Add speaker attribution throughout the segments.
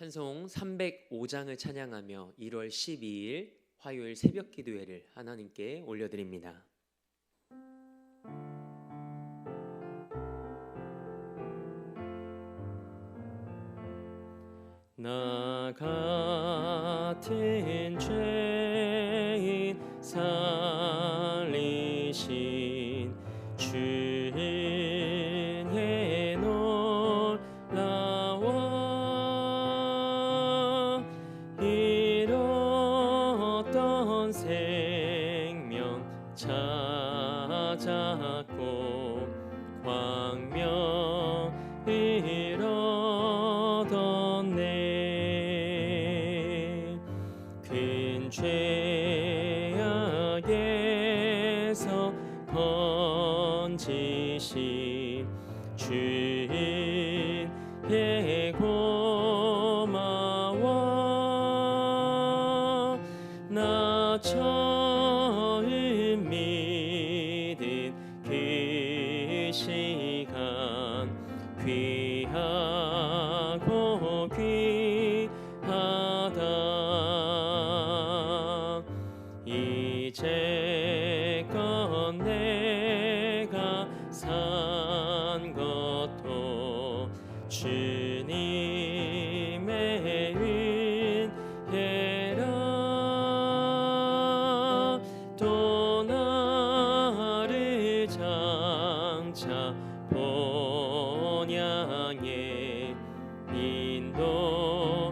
Speaker 1: 찬송 305장을 찬양하며 1월 12일 화요일 새벽 기도회를 하나님께 올려드립니다. 나 같은 죄인 살리신 주의 놀라워 잃었던 생명 찾았고 광명을 얻었네. 큰 죄악에서 건지신 주의 고마워. 나 처음 믿은 그 시간 귀하고 귀하다. 이제껏 내가 산 것도 주님의 은혜라. 또 나를 장차 본향에 인도해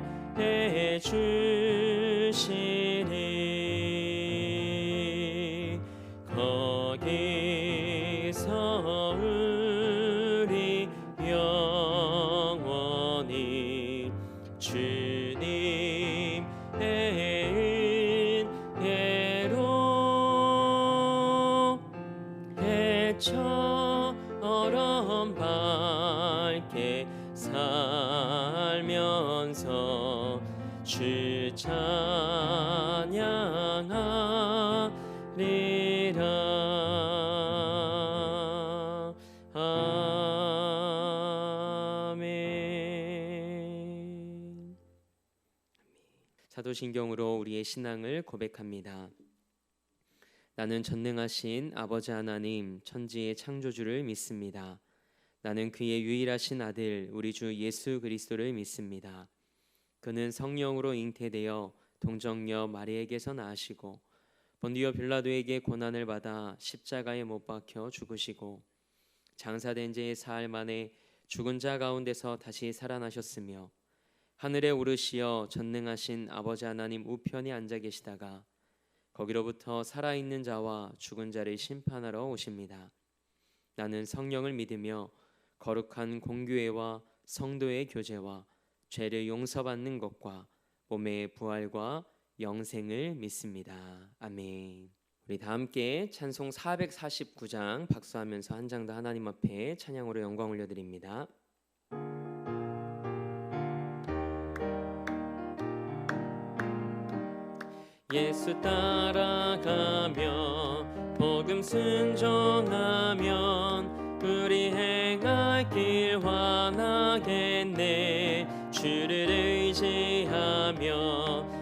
Speaker 1: 주시리. 거기서 우리 영원히 주님의 은혜로 해처럼 밝게 살면서 주 찬양하리라. 아멘. 사도신경으로 우리의 신앙을 고백합니다. 나는 전능하신 아버지 하나님 천지의 창조주를 믿습니다. 나는 그의 유일하신 아들 우리 주 예수 그리스도를 믿습니다. 그는 성령으로 잉태되어 동정녀 마리에게서 나으시고 본디오 빌라도에게 고난을 받아 십자가에 못 박혀 죽으시고 장사된 지 사흘 만에 죽은 자 가운데서 다시 살아나셨으며 하늘에 오르시어 전능하신 아버지 하나님 우편에 앉아 계시다가 거기로부터 살아있는 자와 죽은 자를 심판하러 오십니다. 나는 성령을 믿으며 거룩한 공교회와 성도의 교제와 죄를 용서받는 것과 몸의 부활과 영생을 믿습니다. 아멘. 우리 다 함께 찬송 449장 박수하면서 한 장 더 하나님 앞에 찬양으로 영광 올려드립니다. 예수 따라가며 복음 순종하면 우리 행할 길 환하겠네. 주를 의지하며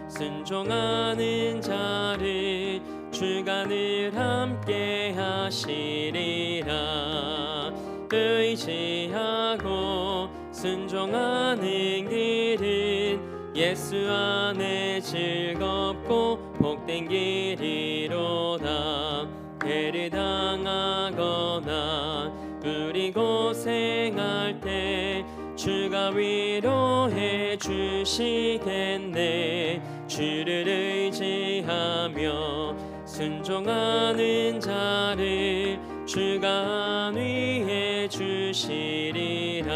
Speaker 1: 순종하는 자를 주가 늘 함께 하시리라. 의지하고 순종하는 길은 예수 안에 즐겁고 복된 길이로다. 해를 당하거나 우리 고생할 때 주가 위로해 주시겠네. 주를 의지하며 순종하는 자를 주가 안위해 주시리라.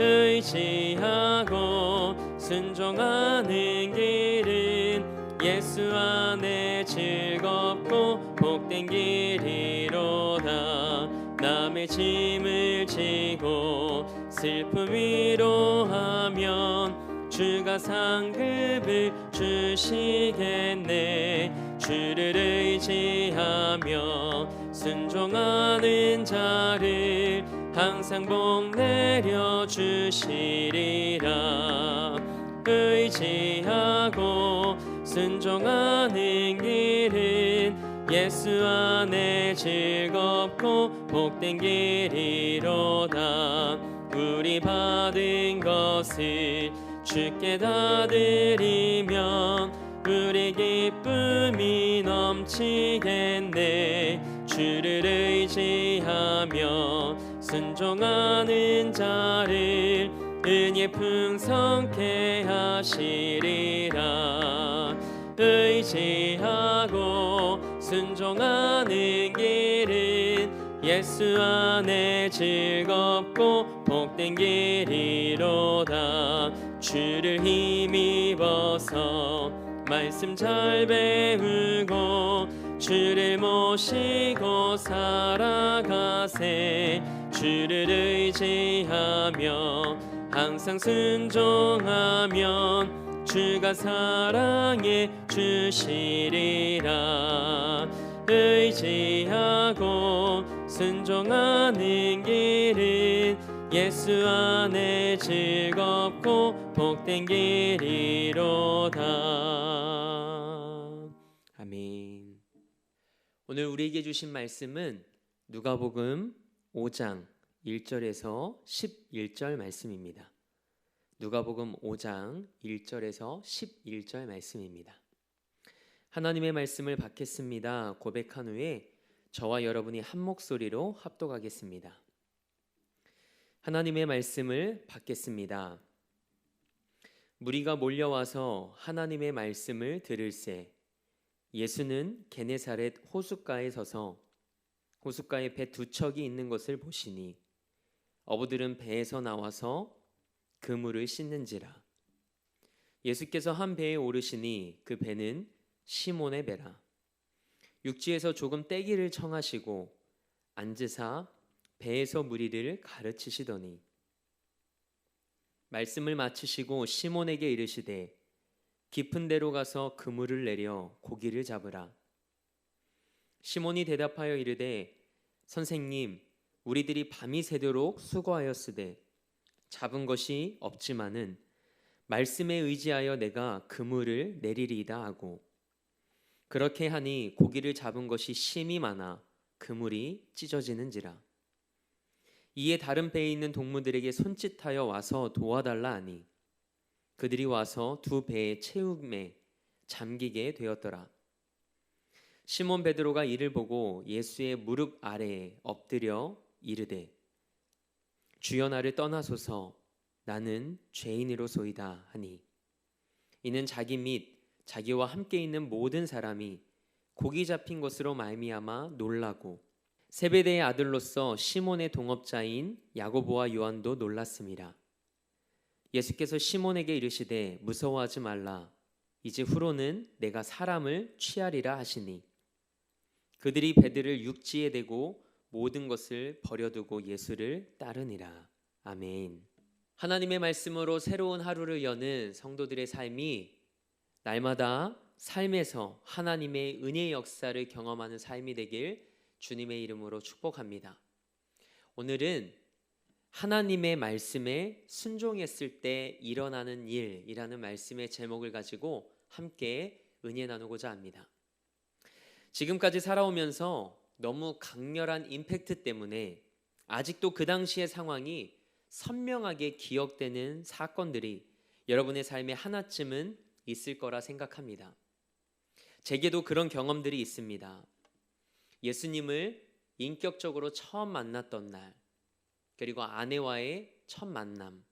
Speaker 1: 의지하고 순종하는 길은 예수 안에 즐겁고 복된 길이로다. 남의 짐을 지고 슬픔 위로하면 주가 상급을 주시겠네. 주를 의지하며 순종하는 자를 항상 복 내려 주시리라. 의지하고 순종하는 길은 예수 안에 즐겁고 복된 길이로다. 우리 받은 것을 주께 다 드리면 우리 기쁨이 넘치겠네. 주를 의지하며 순종하는 자를 은혜 풍성케 하시리라. 의지하고 순종하는 길은 예수 안에 즐겁고 복된 길이로다. 주를 힘입어서 말씀 잘 배우고 주를 모시고 살아가세. 주를 의지하며 항상 순종하면 주가 사랑해 주시리라. 의지하고 순종하는 길은 예수 안에 즐겁고 복된 길이로다. 아멘. 오늘 우리에게 주신 말씀은 누가복음 5장 1절에서 11절 말씀입니다. 누가복음 5장 1절에서 11절 말씀입니다. 하나님의 말씀을 받겠습니다. 고백한 후에 저와 여러분이 한 목소리로 합독하겠습니다. 하나님의 말씀을 받겠습니다. 무리가 몰려와서 하나님의 말씀을 들을새 예수는 게네사렛 호숫가에 서서 호숫가에 배 두 척이 있는 것을 보시니 어부들은 배에서 나와서 그물을 씻는지라. 예수께서 한 배에 오르시니 그 배는 시몬의 배라. 육지에서 조금 떼기를 청하시고 앉으사 배에서 무리를 가르치시더니 말씀을 마치시고 시몬에게 이르시되 깊은 데로 가서 그물을 내려 고기를 잡으라. 시몬이 대답하여 이르되 선생님, 우리들이 밤이 새도록 수고하였으되 잡은 것이 없지만은 말씀에 의지하여 내가 그물을 내리리이다 하고 그렇게 하니 고기를 잡은 것이 심히 많아 그물이 찢어지는지라. 이에 다른 배에 있는 동무들에게 손짓하여 와서 도와달라 하니 그들이 와서 두 배의 채움에 잠기게 되었더라. 시몬 베드로가 이를 보고 예수의 무릎 아래에 엎드려 이르되 주여 나를 떠나소서 나는 죄인이로소이다 하니 이는 자기 및 자기와 함께 있는 모든 사람이 고기 잡힌 것으로 말미암아 놀라고 세베대의 아들로서 시몬의 동업자인 야고보와 요한도 놀랐습니다. 예수께서 시몬에게 이르시되 무서워하지 말라. 이제 후로는 내가 사람을 취하리라 하시니 그들이 배들을 육지에 대고 모든 것을 버려두고 예수를 따르니라. 아멘. 하나님의 말씀으로 새로운 하루를 여는 성도들의 삶이 날마다 삶에서 하나님의 은혜의 역사를 경험하는 삶이 되길 주님의 이름으로 축복합니다. 오늘은 하나님의 말씀에 순종했을 때 일어나는 일이라는 말씀의 제목을 가지고 함께 은혜 나누고자 합니다. 지금까지 살아오면서 너무 강렬한 임팩트 때문에 아직도 그 당시의 상황이 선명하게 기억되는 사건들이 여러분의 삶에 하나쯤은 있을 거라 생각합니다. 제게도 그런 경험들이 있습니다. 예수님을 인격적으로 처음 만났던 날, 그리고 아내와의 첫 만남,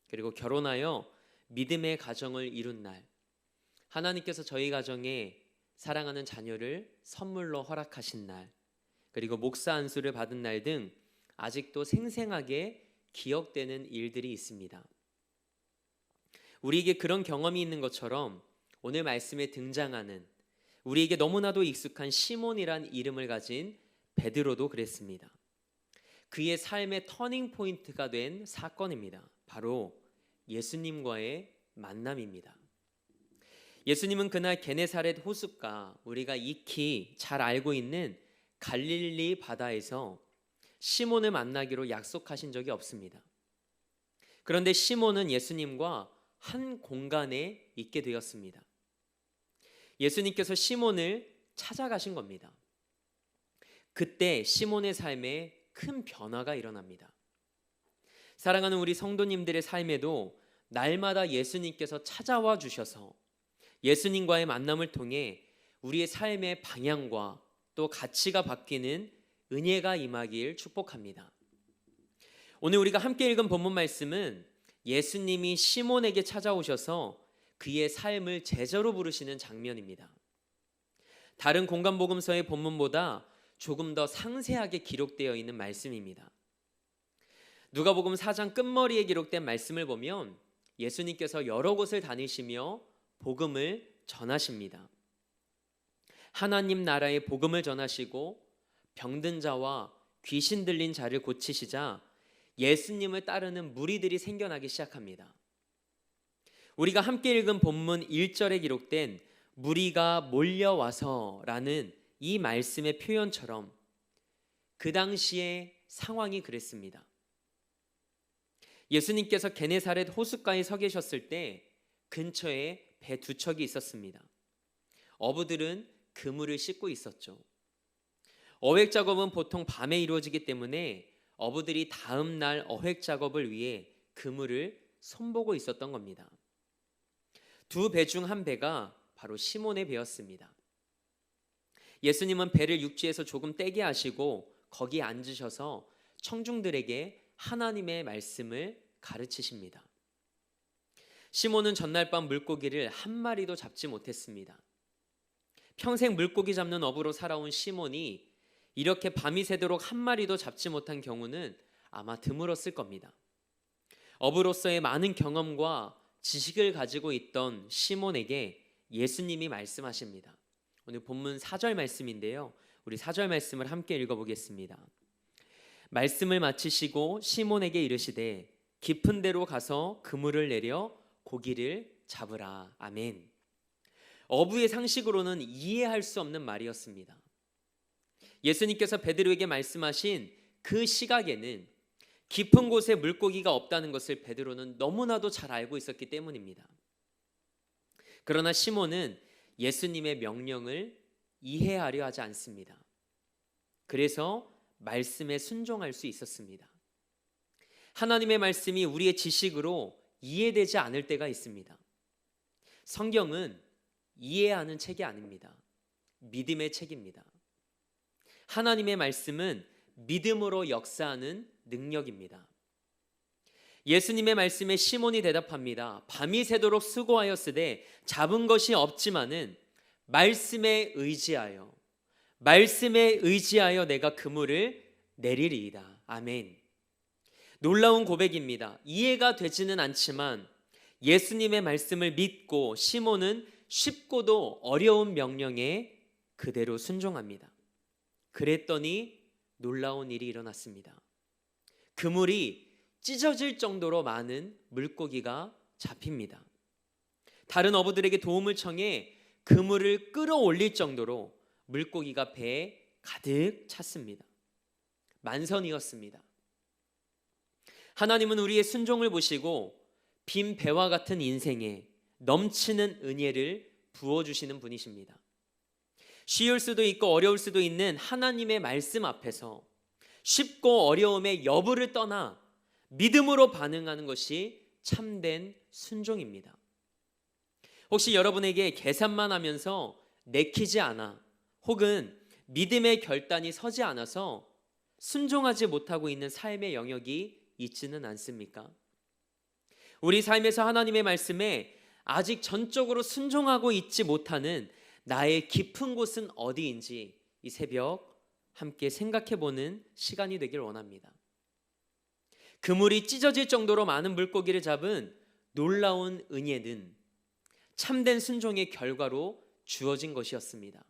Speaker 1: 그리고 결혼하여 믿음의 가정을 이룬 날, 하나님께서 저희 가정에 사랑하는 자녀를 선물로 허락하신 날, 그리고 목사 안수를 받은 날 등 아직도 생생하게 기억되는 일들이 있습니다. 우리에게 그런 경험이 있는 것처럼 오늘 말씀에 등장하는 우리에게 너무나도 익숙한 시몬이란 이름을 가진 베드로도 그랬습니다. 그의 삶의 터닝 포인트가 된 사건입니다. 바로 예수님과의 만남입니다. 예수님은 그날 게네사렛 호숫가, 우리가 익히 잘 알고 있는 갈릴리 바다에서 시몬을 만나기로 약속하신 적이 없습니다. 그런데 시몬은 예수님과 한 공간에 있게 되었습니다. 예수님께서 시몬을 찾아가신 겁니다. 그때 시몬의 삶에 큰 변화가 일어납니다. 사랑하는 우리 성도님들의 삶에도 날마다 예수님께서 찾아와 주셔서 예수님과의 만남을 통해 우리의 삶의 방향과 또 가치가 바뀌는 은혜가 임하길 축복합니다. 오늘 우리가 함께 읽은 본문 말씀은 예수님이 시몬에게 찾아오셔서 그의 삶을 제자로 부르시는 장면입니다. 다른 공간복음서의 본문보다 조금 더 상세하게 기록되어 있는 말씀입니다. 누가복음 4장 끝머리에 기록된 말씀을 보면 예수님께서 여러 곳을 다니시며 복음을 전하십니다. 하나님 나라의 복음을 전하시고 병든 자와 귀신 들린 자를 고치시자 예수님을 따르는 무리들이 생겨나기 시작합니다. 우리가 함께 읽은 본문 1절에 기록된 무리가 몰려와서라는 이 말씀의 표현처럼 그 당시의 상황이 그랬습니다. 예수님께서 게네사렛 호숫가에 서 계셨을 때 근처에 배 두 척이 있었습니다. 어부들은 그물을 씻고 있었죠. 어획 작업은 보통 밤에 이루어지기 때문에 어부들이 다음 날 어획 작업을 위해 그물을 손보고 있었던 겁니다. 두 배 중 한 배가 바로 시몬의 배였습니다. 예수님은 배를 육지에서 조금 떼게 하시고 거기에 앉으셔서 청중들에게 하나님의 말씀을 가르치십니다. 시몬은 전날 밤 물고기를 한 마리도 잡지 못했습니다. 평생 물고기 잡는 어부로 살아온 시몬이 이렇게 밤이 새도록 한 마리도 잡지 못한 경우는 아마 드물었을 겁니다. 어부로서의 많은 경험과 지식을 가지고 있던 시몬에게 예수님이 말씀하십니다. 오늘 본문 4절 말씀인데요. 우리 4절 말씀을 함께 읽어보겠습니다. 말씀을 마치시고 시몬에게 이르시되 깊은 데로 가서 그물을 내려 고기를 잡으라. 아멘. 어부의 상식으로는 이해할 수 없는 말이었습니다. 예수님께서 베드로에게 말씀하신 그 시각에는 깊은 곳에 물고기가 없다는 것을 베드로는 너무나도 잘 알고 있었기 때문입니다. 그러나 시몬은 예수님의 명령을 이해하려 하지 않습니다. 그래서 말씀에 순종할 수 있었습니다. 하나님의 말씀이 우리의 지식으로 이해되지 않을 때가 있습니다. 성경은 이해하는 책이 아닙니다. 믿음의 책입니다. 하나님의 말씀은 믿음으로 역사하는 능력입니다. 예수님의 말씀에 시몬이 대답합니다. 밤이 새도록 수고하였으되 잡은 것이 없지만은 말씀에 의지하여 내가 그물을 내리리이다. 아멘. 놀라운 고백입니다. 이해가 되지는 않지만 예수님의 말씀을 믿고 시몬은 쉽고도 어려운 명령에 그대로 순종합니다. 그랬더니 놀라운 일이 일어났습니다. 그물이 찢어질 정도로 많은 물고기가 잡힙니다. 다른 어부들에게 도움을 청해 그물을 끌어올릴 정도로 물고기가 배에 가득 찼습니다. 만선이었습니다. 하나님은 우리의 순종을 보시고 빈 배와 같은 인생에 넘치는 은혜를 부어주시는 분이십니다. 쉬울 수도 있고 어려울 수도 있는 하나님의 말씀 앞에서 쉽고 어려움의 여부를 떠나 믿음으로 반응하는 것이 참된 순종입니다. 혹시 여러분에게 계산만 하면서 내키지 않아 혹은 믿음의 결단이 서지 않아서 순종하지 못하고 있는 삶의 영역이 있지는 않습니까? 우리 삶에서 하나님의 말씀에 아직 전적으로 순종하고 있지 못하는 나의 깊은 곳은 어디인지 이 새벽 함께 생각해보는 시간이 되길 원합니다. 그물이 찢어질 정도로 많은 물고기를 잡은 놀라운 은혜는 참된 순종의 결과로 주어진 것이었습니다.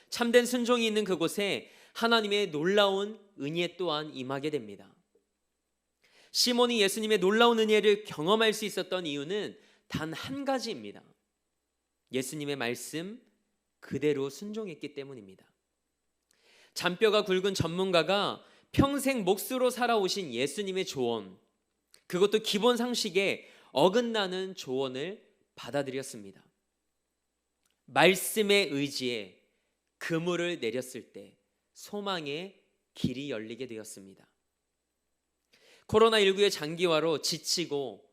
Speaker 1: 참된 순종이 있는 그곳에 하나님의 놀라운 은혜 또한 임하게 됩니다. 시몬이 예수님의 놀라운 은혜를 경험할 수 있었던 이유는 단 한 가지입니다. 예수님의 말씀 그대로 순종했기 때문입니다. 잔뼈가 굵은 전문가가 평생 몫으로 살아오신 예수님의 조언, 그것도 기본 상식에 어긋나는 조언을 받아들였습니다. 말씀의 의지에 그물을 내렸을 때 소망의 길이 열리게 되었습니다. 코로나19의 장기화로 지치고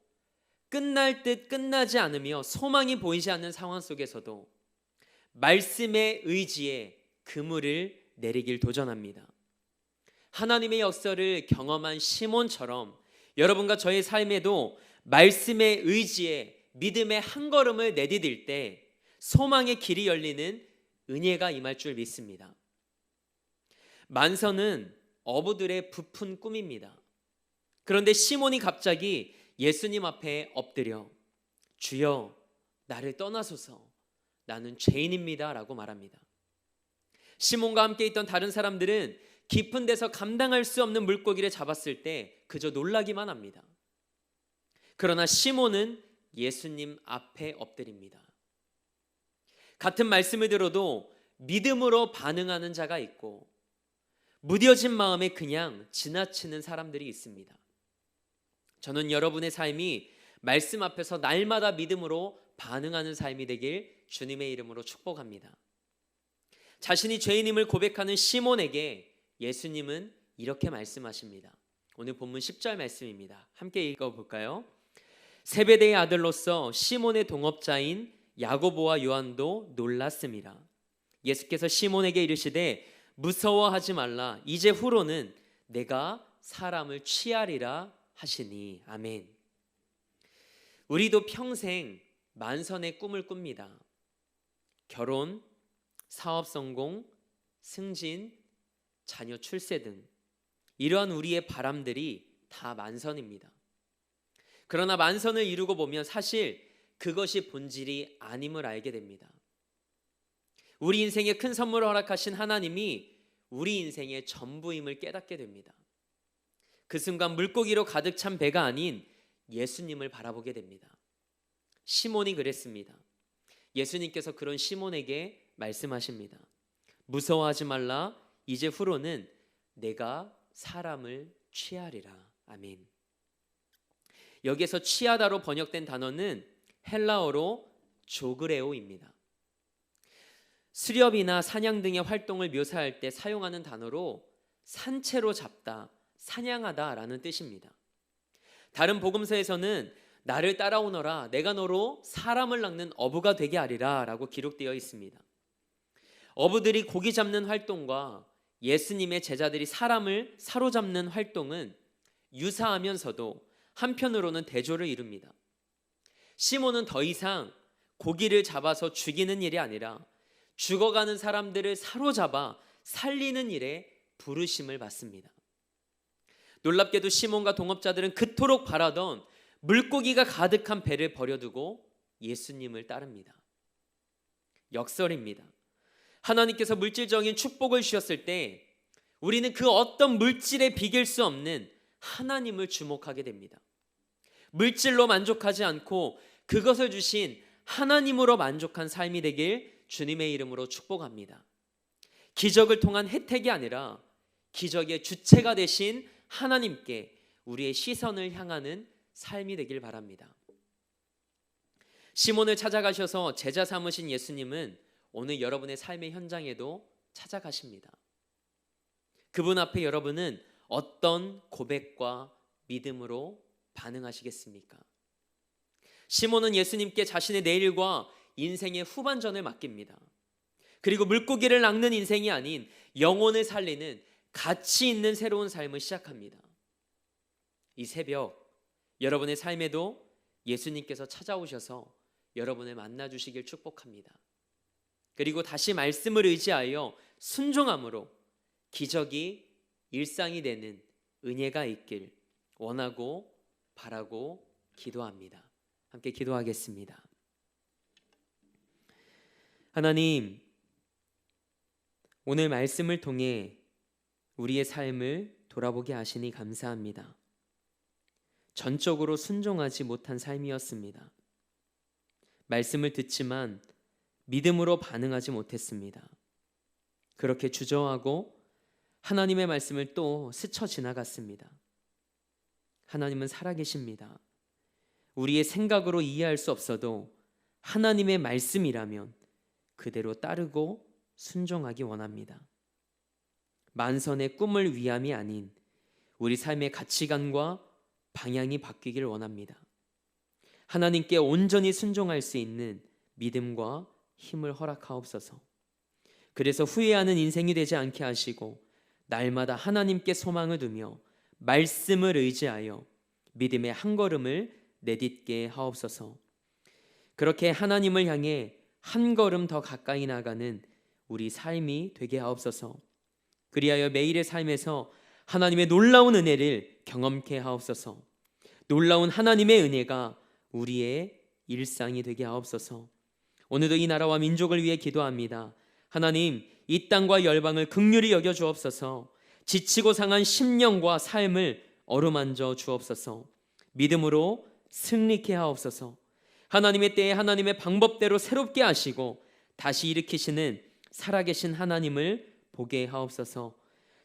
Speaker 1: 끝날 듯 끝나지 않으며 소망이 보이지 않는 상황 속에서도 말씀의 의지에 그물을 내리길 도전합니다. 하나님의 역사를 경험한 시몬처럼 여러분과 저의 삶에도 말씀의 의지에 믿음의 한 걸음을 내디딜 때 소망의 길이 열리는 은혜가 임할 줄 믿습니다. 만선은 어부들의 부푼 꿈입니다. 그런데 시몬이 갑자기 예수님 앞에 엎드려 주여 나를 떠나소서 나는 죄인입니다 라고 말합니다. 시몬과 함께 있던 다른 사람들은 깊은 데서 감당할 수 없는 물고기를 잡았을 때 그저 놀라기만 합니다. 그러나 시몬은 예수님 앞에 엎드립니다. 같은 말씀을 들어도 믿음으로 반응하는 자가 있고 무뎌진 마음에 그냥 지나치는 사람들이 있습니다. 저는 여러분의 삶이 말씀 앞에서 날마다 믿음으로 반응하는 삶이 되길 주님의 이름으로 축복합니다. 자신이 죄인임을 고백하는 시몬에게 예수님은 이렇게 말씀하십니다. 오늘 본문 10절 말씀입니다. 함께 읽어볼까요? 세베대의 아들로서 시몬의 동업자인 야고보와 요한도 놀랐음이라. 예수께서 시몬에게 이르시되 무서워하지 말라. 이제 후로는 내가 사람을 취하리라 하시니. 아멘. 우리도 평생 만선의 꿈을 꿉니다. 결혼, 사업 성공, 승진, 자녀 출세 등 이러한 우리의 바람들이 다 만선입니다. 그러나 만선을 이루고 보면 사실 그것이 본질이 아님을 알게 됩니다. 우리 인생에 큰 선물을 허락하신 하나님이 우리 인생의 전부임을 깨닫게 됩니다. 그 순간 물고기로 가득 찬 배가 아닌 예수님을 바라보게 됩니다. 시몬이 그랬습니다. 예수님께서 그런 시몬에게 말씀하십니다. 무서워하지 말라. 이제 후로는 내가 사람을 취하리라. 아멘. 여기에서 취하다로 번역된 단어는 헬라어로 조그레오입니다. 수렵이나 사냥 등의 활동을 묘사할 때 사용하는 단어로 산채로 잡다, 사냥하다라는 뜻입니다. 다른 복음서에서는 나를 따라오너라 내가 너로 사람을 낚는 어부가 되게 하리라 라고 기록되어 있습니다. 어부들이 고기 잡는 활동과 예수님의 제자들이 사람을 사로잡는 활동은 유사하면서도 한편으로는 대조를 이룹니다. 시몬은 더 이상 고기를 잡아서 죽이는 일이 아니라 죽어가는 사람들을 사로잡아 살리는 일에 부르심을 받습니다. 놀랍게도 시몬과 동업자들은 그토록 바라던 물고기가 가득한 배를 버려두고 예수님을 따릅니다. 역설입니다. 하나님께서 물질적인 축복을 주셨을 때 우리는 그 어떤 물질에 비길 수 없는 하나님을 주목하게 됩니다. 물질로 만족하지 않고 그것을 주신 하나님으로 만족한 삶이 되길 주님의 이름으로 축복합니다. 기적을 통한 혜택이 아니라 기적의 주체가 되신 하나님께 우리의 시선을 향하는 삶이 되길 바랍니다. 시몬을 찾아가셔서 제자 삼으신 예수님은 오늘 여러분의 삶의 현장에도 찾아가십니다. 그분 앞에 여러분은 어떤 고백과 믿음으로 반응하시겠습니까? 시몬은 예수님께 자신의 내일과 인생의 후반전을 맡깁니다. 그리고 물고기를 낚는 인생이 아닌 영혼을 살리는 가치 있는 새로운 삶을 시작합니다. 이 새벽 여러분의 삶에도 예수님께서 찾아오셔서 여러분을 만나주시길 축복합니다. 그리고 다시 말씀을 의지하여 순종함으로 기적이 일상이 되는 은혜가 있길 원하고 바라고 기도합니다. 함께 기도하겠습니다. 하나님, 오늘 말씀을 통해 우리의 삶을 돌아보게 하시니 감사합니다. 전적으로 순종하지 못한 삶이었습니다. 말씀을 듣지만 믿음으로 반응하지 못했습니다. 그렇게 주저하고 하나님의 말씀을 또 스쳐 지나갔습니다. 하나님은 살아계십니다. 우리의 생각으로 이해할 수 없어도 하나님의 말씀이라면 그대로 따르고 순종하기 원합니다. 만선의 꿈을 위함이 아닌 우리 삶의 가치관과 방향이 바뀌길 원합니다. 하나님께 온전히 순종할 수 있는 믿음과 힘을 허락하옵소서. 그래서 후회하는 인생이 되지 않게 하시고 날마다 하나님께 소망을 두며 말씀을 의지하여 믿음의 한 걸음을 내딛게 하옵소서. 그렇게 하나님을 향해 한 걸음 더 가까이 나가는 우리 삶이 되게 하옵소서. 그리하여 매일의 삶에서 하나님의 놀라운 은혜를 경험케 하옵소서. 놀라운 하나님의 은혜가 우리의 일상이 되게 하옵소서. 오늘도 이 나라와 민족을 위해 기도합니다. 하나님, 이 땅과 열방을 긍휼히 여겨 주옵소서. 지치고 상한 심령과 삶을 어루만져 주옵소서. 믿음으로 승리케 하옵소서. 하나님의 때에 하나님의 방법대로 새롭게 하시고 다시 일으키시는 살아계신 하나님을 보게 하옵소서.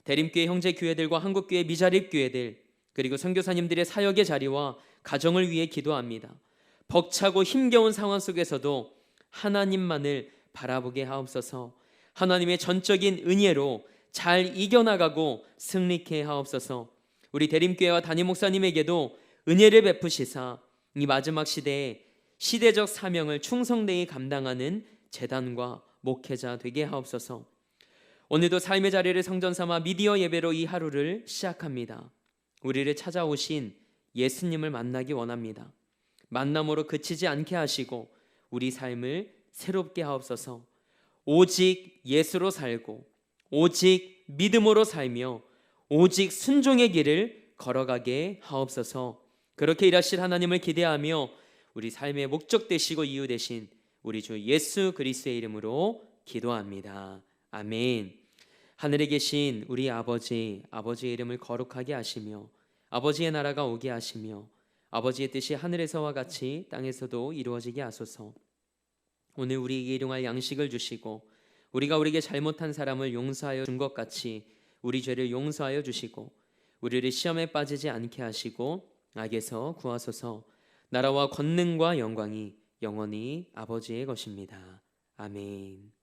Speaker 1: 대림교회 형제교회들과 한국교회 미자립교회들 그리고 선교사님들의 사역의 자리와 가정을 위해 기도합니다. 벅차고 힘겨운 상황 속에서도 하나님만을 바라보게 하옵소서. 하나님의 전적인 은혜로 잘 이겨나가고 승리케 하옵소서. 우리 대림교회와 담임 목사님에게도 은혜를 베푸시사 이 마지막 시대에 시대적 사명을 충성되이 감당하는 제단과 목회자 되게 하옵소서. 오늘도 삶의 자리를 성전 삼아 미디어 예배로 이 하루를 시작합니다. 우리를 찾아오신 예수님을 만나기 원합니다. 만남으로 그치지 않게 하시고 우리 삶을 새롭게 하옵소서. 오직 예수로 살고 오직 믿음으로 살며 오직 순종의 길을 걸어가게 하옵소서. 그렇게 일하실 하나님을 기대하며 우리 삶의 목적 되시고 이유 되신 우리 주 예수 그리스도의 이름으로 기도합니다. 아멘. 하늘에 계신 우리 아버지의 이름을 거룩하게 하시며 아버지의 나라가 오게 하시며 아버지의 뜻이 하늘에서와 같이 땅에서도 이루어지게 하소서. 오늘 우리에게 일용할 양식을 주시고 우리가 우리에게 잘못한 사람을 용서하여 준 것 같이 우리 죄를 용서하여 주시고 우리를 시험에 빠지지 않게 하시고 악에서 구하소서. 나라와 권능과 영광이 영원히 아버지의 것입니다. 아멘.